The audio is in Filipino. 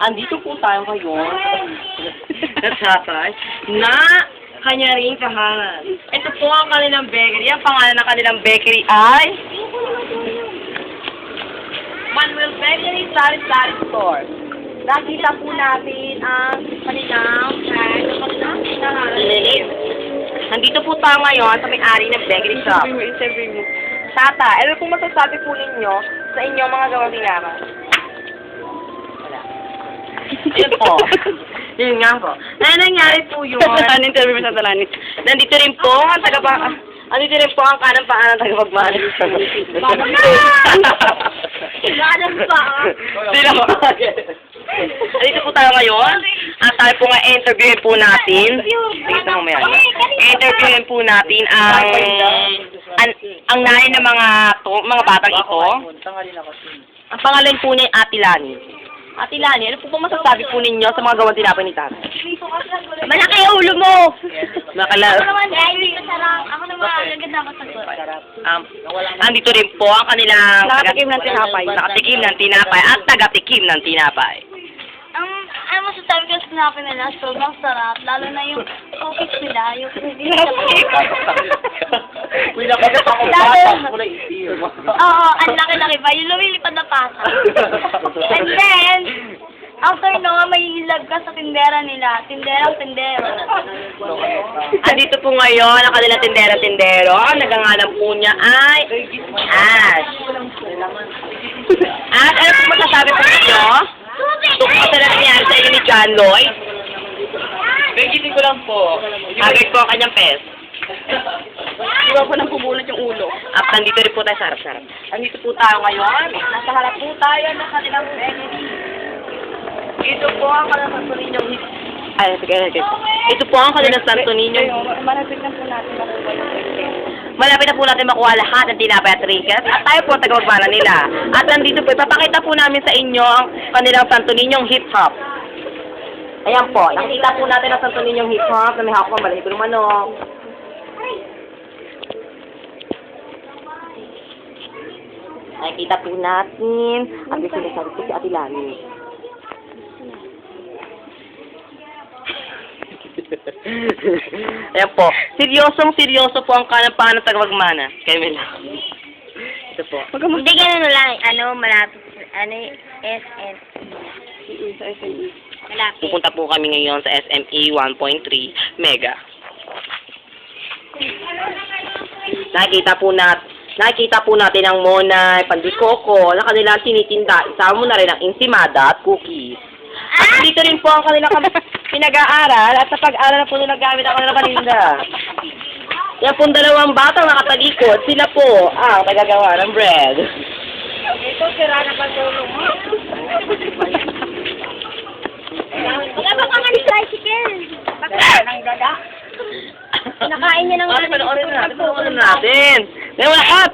andito po tayo ngayon na tatay na kanya rin kahanan. Ito po ang kanilang bakery. Ang pangalan ng kanilang bakery ay Manuel Bakery Sari-Sari Store. Nakita po natin ang kanilang linis. Nandito po tayo ngayon sa may-ari ng bakery shop. Tata, ano pong masasabi po ninyo sa inyong mga gawang tinama? Wala. Yun po. Yun nga po. Nangyari po yun. Interview mo sa talanin. Nandito rin po ang andito rin po ang kanang paan ng tagapagmahal. Ganang pa. Sino po? Andito po tayo ngayon. At tayo po nga interviewin po natin. Tingnan mo yan. Interviewin po natin ang nanay ng mga batang ito. Ang pangalan po niya ay Ate Lani. Ate Lani, ano po masasabi po ninyo sa mga gawang tinapay ni Tata? Malaki ang ulo mo! Makala. Ako naman, ako naman, ganda ako sagot. Andito rin po ang kanilang Nakatikim ng tinapay. Nakatikim ng tinapay at tagatikim ng tinapay. Ano masasabi ko sa tinapay nila, sobrang sarap, lalo na yung cookies nila, yung Oo, ang laki-laki pa, yung lumilipad na pasa. And then, after no, may ilag ka sa tindera nila, tinderang-tindero. Andito po ngayon ang kanilang tindera-tindero. Ang nagangalan po niya ay Ash. At ano po masasabi po ninyo? Ito po sa nangyari sa inyo ni John Lloyd. Begitin ko lang po. Agad po ang kanyang pes. Di ba po nang pumulot yung ulo? At nandito rin po tayo sa harap-harap. Nandito po tayo ngayon. Nasa harap po tayo ng kanilang bakery. Ito po ang kanilang Santo Niñong hit. Ay, sige. Ito po ang kanilang Santo Niñong. Malapit na po natin makuha yung pwede. Malapit na po natin makuha lahat ng tinapay at trinkets. At tayo po ang tagapagmana nila. At nandito po, ipapakita po namin sa inyo ang kanilang Santo Niñong hip hop. Ayan po, nakita po natin ang Santo Niñong hip hop na may hawak ng balahibo ng manok. Nakikita po natin ang sinasabi po si Ate Lani. Ayan po. Seryoso po ang kanang ng tagapagmana. Kaya may lang. Ito po. Hindi ganun lang, malapit, SM. Sa SME. Malapit. Pupunta po kami ngayon sa SME 1.3 Mega. Nakikita po natin ang Monay, Pandikoko, na kanilang tinitinda. Isama mo na rin ang insimada at cookies. At dito rin po ang kanilang pinag-aaral at sa pag-aaral na po nila gamit ang kanilang paninda. Yan pong dalawang batang nakatalikod, sila po ang tagagawa ng bread. Ito, sira na pagtulong mo. Wala ba kang ang tricycle? Baka ng gaga. Nakain niya ng Panoorin natin. Ngayon lahat!